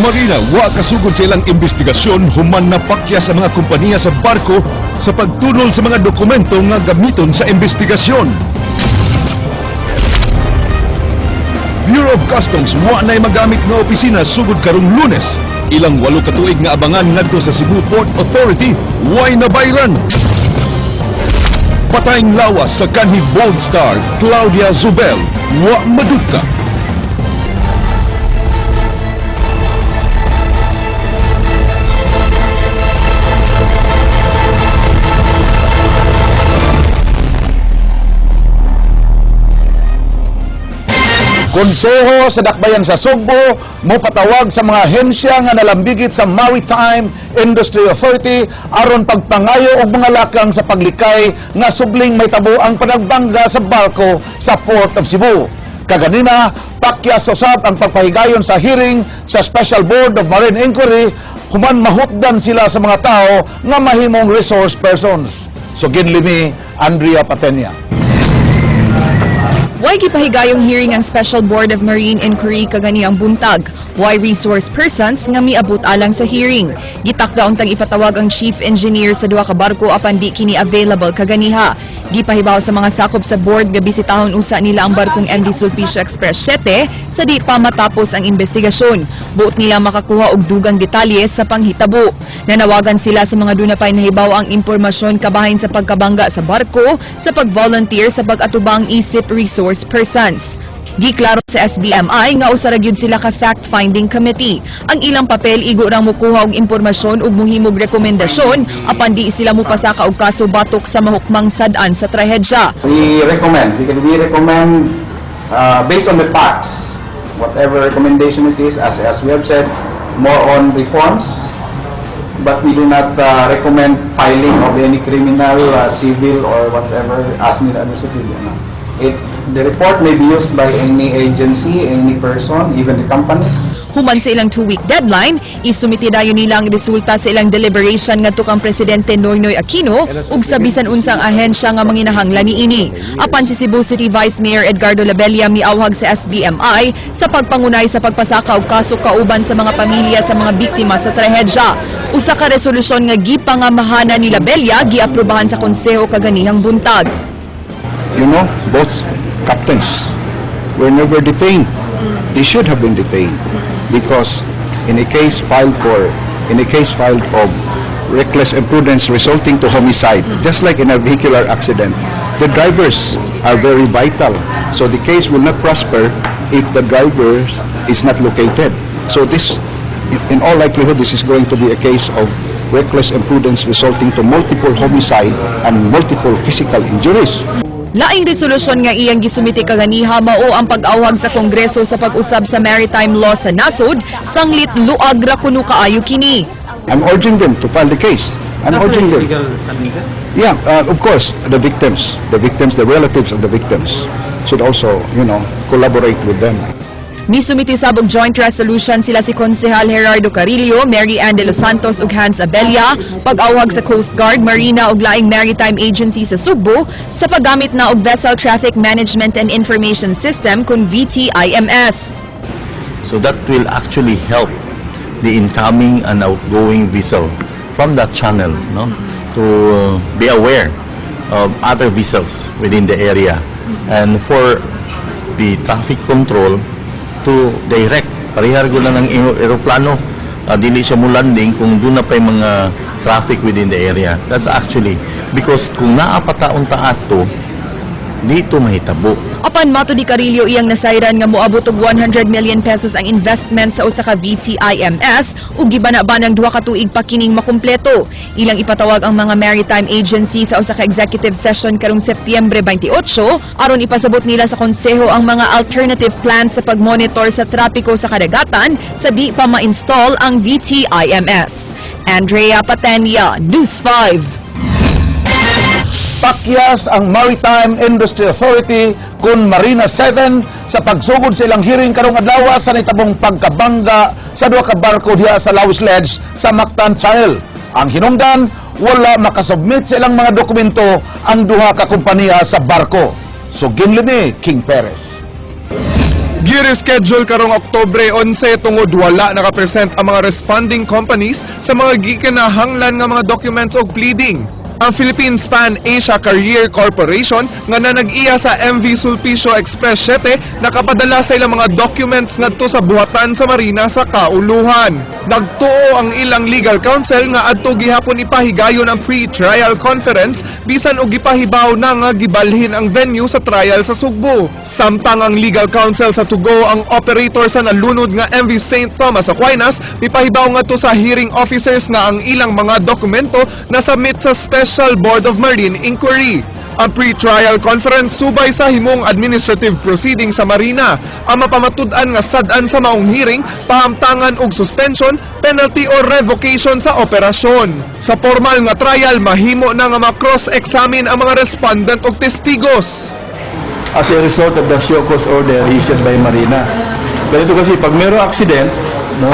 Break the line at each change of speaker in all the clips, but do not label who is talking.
Marina, wa kasugod sa ilang investigasyon human napakya sa mga kompanya sa barko sa pagtunol sa mga dokumento nga gamiton sa investigasyon. Bureau of Customs wa na'y magamit nga opisina sugod karong Lunes. Ilang 8 ka tuig nga abangan ngadto sa Cebu Port Authority, way nabayran. Patayng lawas sa kanhi Bold Star, Claudia Zubel, wa madugta.
Konseho sa Dakbayan sa Sugbo mopatawag sa mga hensya nga nalambigit sa Maritime Industry Authority aron pagpangayo og mga lakang sa paglikay nga subling may tabo ang panagbangga sa barko sa Port of Cebu. Kaganina, pakyas usab ang pagpahigayon sa hearing sa Special Board of Marine Inquiry human mahutdan sila sa mga tao nga mahimong resource persons. So ginlimi, Andrea Patenya.
Why gipahigayong hearing ang Special Board of Marine Inquiry kaganiang buntag? Why resource persons nga miabot alang sa hearing? Gitakda untang ipatawag ang Chief Engineer sa duha ka barko apan di kini available kaganiha. Gipahibaw sa mga sakop sa board nga bisitahon usa nila ang barkong MV Sulpicio Express 7 sa di pa matapos ang investigasyon. Buot nila makakuha og dugang detalye sa panghitabo. Nanawagan sila sa mga dunapay nahibaw ang impormasyon kabahin sa pagkabangga sa barko sa pag-volunteer sa pag-atubang isip resource persons. Giklaro sa SBMI nga usa ra gyud sila ka fact-finding committee. Ang ilang papel igo rang mokuha og impormasyon ug mohimog rekomendasyon apan di sila mopasaka og kaso batok sa mahukmang sad-an sa trahedya.
We recommend based on the facts, whatever recommendation it is, as we have said, more on reforms, but we do not recommend filing of any criminal, civil, or whatever as administrative. The report may be used by any agency, any person, even the companies.
Human sa ilang 2-week deadline, isumiti dayon nila ang resulta sa ilang deliberation ngadto kang Presidente Noynoy Aquino ug sa bisan unsang ahensya nga manginahanglan niini. Apan si Cebu City Vice Mayor Edgardo Labella miawhag sa SBMI sa pagpangunay sa pagpasaka og kaso kauban sa mga pamilya sa mga biktima sa trahedya. Usa ka resolusyon nga gipangamahanan ni Labella giaprobahan sa konseho kaganihang buntag.
You know, both captains were never detained. They should have been detained because in a case filed of reckless imprudence resulting to homicide, just like in a vehicular accident, the drivers are very vital. So the case will not prosper if the driver is not located. So this, in all likelihood, this is going to be a case of reckless imprudence resulting to multiple homicide and multiple physical injuries.
Laing resolusyon nga iyang gisumiti kaganiha mao ang pag-awhag sa Kongreso sa pag-usab sa maritime law sa nasod, sanglit luag ra kuno kaayo kini.
I'm urging them to file the case. I'm urging them. Yeah, of course, the victims, the relatives of the victims should also, collaborate with them.
Misumiti sabog joint resolution sila si Konsehal Gerardo Carillo, Mary Ann de los Santos ug Hans Abella, pag-awhag sa Coast Guard, Marina ug laing maritime agency sa Sugbo sa paggamit na og Vessel Traffic Management and Information System kun VTIMS.
So that will actually help the incoming and outgoing vessel from that channel, to be aware of other vessels within the area, and for the traffic control to direct parihar ko na ng aeroplano, dili siya mo landing kung doon na pa yung mga traffic within the area. That's actually because kung naapataon to dito mahitabo.
Apan mato di Carillo iyang nasayran nga moabot og 100 million pesos ang investment sa usa ka VTIMS ug gibana-banang 2 ka tuig pa kining makumpleto. Ilang ipatawag ang mga maritime agency sa usa ka executive session karong Setyembre 28 aron ipasabot nila sa konseho ang mga alternative plans sa pagmonitor sa trapiko sa kadagatan sa di pa ma-install ang VTIMS. Andrea Patenya, News 5.
Pakyas ang Maritime Industry Authority kun Marina 7 sa pagsugod sa ilang hearing karong adlaw sa nitabong pagkabangga sa duha ka barko diha sa Lawis Ledge sa Mactan Channel. Ang hinungdan, wala makasubmit sa ilang mga dokumento ang duha ka kompanya sa barko. So ginlimi, King Perez.
Gi-reschedule karong Oktubre 11 tungod wala nakapresent ang mga responding companies sa mga gikinahanglan nga mga documents o pleading. Ang Philippine Span Asia Career Corporation nga nag-iya sa MV Sulpicio Express 7 nakapadala sa ilang mga documents ngadto sa buhatan sa Marina sa kauluhan. Nagtuo ang ilang legal counsel nga adto gihapon ipahigayon ang pre-trial conference bisan og gipahibaw na nga gibalhin ang venue sa trial sa Sugbo. Samtang ang legal counsel sa Tugo ang operator sa nalunod nga MV St. Thomas Aquinas mipahibaw ngadto sa hearing officers nga ang ilang mga dokumento na submit sa Special Board of Marine Inquiry. Ang pre-trial conference subay sa himong administrative proceeding sa Marina. Ang mapamatud-an nga sad-an sa maong hearing, pahamtangan og suspension, penalty or revocation sa operasyon. Sa formal nga trial, mahimo na nga ma-cross-examine ang mga respondent og testigos.
As a result of the show cause order issued by Marina. Ganito kasi pag mayroong accident, no,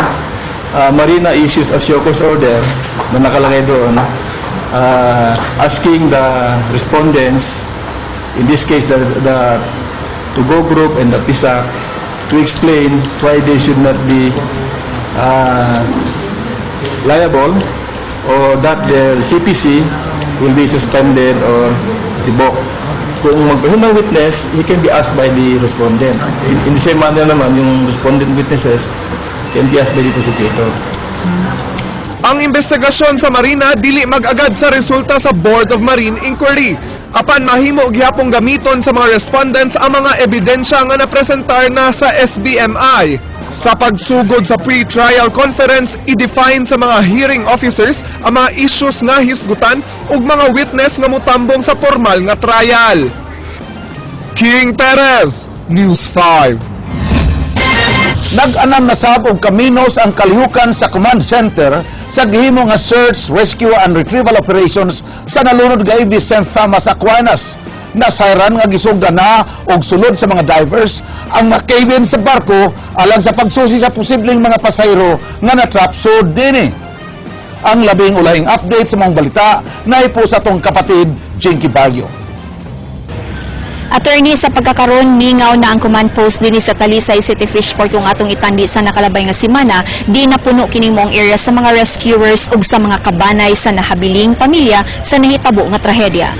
Marina issues a show cause order na nakalagay doon, asking the respondents, in this case the Tugo Group and the PISA, to explain why they should not be liable or that their CPC will be suspended or revoked. Kung magpresent ng witness, he can be asked by the respondent. In the same manner naman, yung respondent witnesses can be asked by the prosecutor.
Ang investigasyon sa Marina dili mag-agad sa resulta sa Board of Marine Inquiry. Apan mahimo gihapong gamiton sa mga respondents ang mga ebidensya nga napresentar na sa SBMI. Sa pagsugod sa pre-trial conference, i-define sa mga hearing officers ang mga issues nga hisgutan ug mga witness nga mutambong sa formal nga trial. King Perez, News 5.
Nag-anam na sab og kaminos ang kalihukan sa command center sa gihimo nga search, rescue and retrieval operations sa nalunod nga MV St. Thomas Aquinas. Nasayran nga gisugdan na og sulod sa mga divers ang mga cabin sa barko alang sa pagsusi sa posibleng mga pasayro nga natrap sud dinhi. Ang labing ulahing update sa mga balita na ipo sa tong kapatid Jinky Barrio.
Attorney, sa pagkakaroon, mingaw na ang command post din sa Talisay City Fishport kung atong itandi sa nakalabay nga simana, di napuno kining moong area sa mga rescuers ug sa mga kabanay sa nahabiling pamilya sa nahitabo nga trahedya.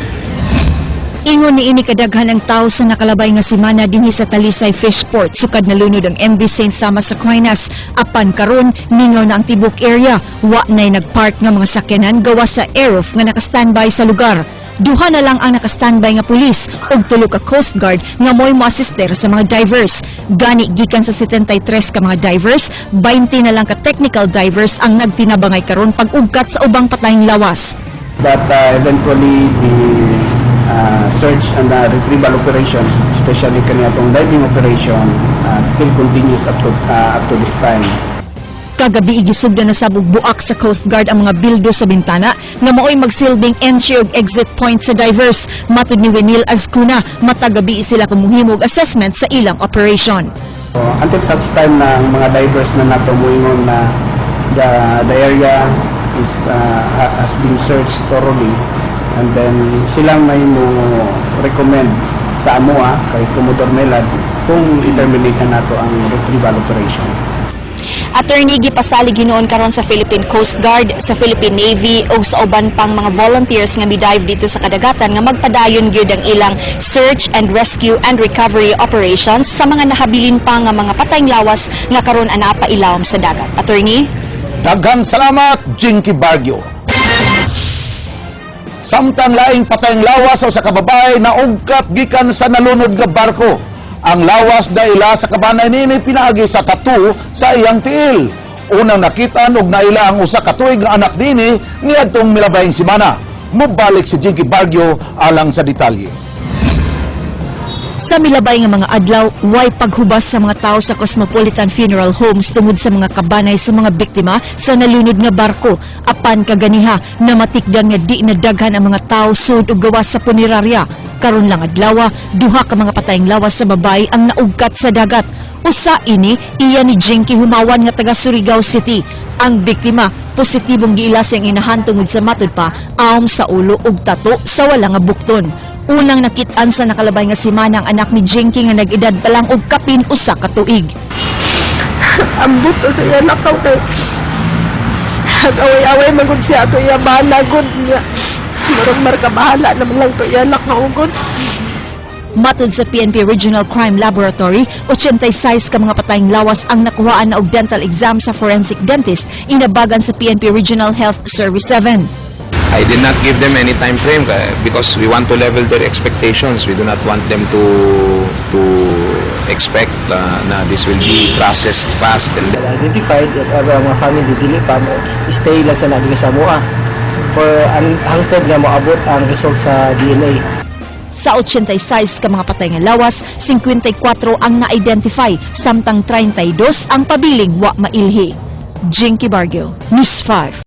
Ingon ni ini kadaghan ang tao sa nakalabay nga simana dinhi sa Talisay Fishport sukad nalunod ang MV St. Thomas Aquinas. Apan karon mingaw na ang tibok area, wa nay nagpark nga mga sakyanan gawa sa aerof nga nakastandby sa lugar. Duha na lang ang nakastandby nga pulis ug tulo ka Coast Guard nga mo'y moassister sa mga divers. Gani gikan sa 73 ka mga divers, 20 na lang ka technical divers ang nagtinabangay karon pag-ugkat sa ubang patayng lawas.
But eventually the search and retrieval operation, especially kaniyatong diving operation, still continues up to this time.
Kagabi igisugdan na sabog buak sa Coast Guard ang mga bildo sa bintana nga mao'y magsilbing entry ug exit point sa divers. Matud ni Wenil Azcuna, matagabi sila kumuhimo og assessment sa ilang operation.
Until such time na ang mga divers na nato moingon na the area is has been searched thoroughly, and then silang may mo recommend sa amoa kay Commodore Melad kung i-terminate na nato ang retrieval operation.
Attorney, gipasalig ginoon karon sa Philippine Coast Guard, sa Philippine Navy ug sa uban pang mga volunteers nga midive dito sa kadagatan nga magpadayon gyud ang ilang search and rescue and recovery operations sa mga nahabilin pa nga mga patayng lawas nga karon ana pa ilawom sa dagat. Attorney?
Daghang salamat, Jinky Barrio. Samtang laing patayng lawas o sa kababay na ugkat gikan sa nalunod nga barko. Ang lawas daila sa kabanay nini pinaagi sa katu sa iyang tiil. Unang nakitaan og naila ang usa ka tuig nga anak dini niadtong milabayng semana. Mubalik si Jinky Barrio alang sa detalye.
Sa milabay nga mga adlaw, way paghubas sa mga tao sa Cosmopolitan Funeral Homes tungod sa mga kabanay sa mga biktima sa nalunod nga barko. Apan kaganiha na matikdan nga di nadaghan ang mga tao sud og gawas sa punerarya. Karon lang adlaw, duha ka mga patayng lawas sa babay ang naugkat sa dagat. Usa ini iya ni Jinky Humawan nga taga Surigao City. Ang biktima positibong giila siyang inahan tungod sa matud pa awom sa ulo ug tato sa wala nga bukton.
Unang nakitaan sa nakalabay nga semana ang anak ni Jinky nga nag-edad pa lang og kapin usa ka tuig.
Ambot o siya nakaw kay away-away magod siya ato iya bahala gud niya. Marag ka bahala naman lang to iya nakaugod.
Matod sa PNP Regional Crime Laboratory, 86 ka mga patayng lawas ang nakuhaan na og dental exam sa forensic dentist inabagan sa PNP Regional Health Service 7.
I did not give them any time frame because we want to level their expectations. We do not want them to expect na this will be processed fast. And
Identified if ever ang mga family dili pa mo stay lang sa naging Samoa for hangtod nga moabot ang result sa DNA.
Sa 86 ka mga patay nga lawas, 54 ang na-identify, samtang 32 ang pabiling wa mailhi. Jinky Bargio, News 5.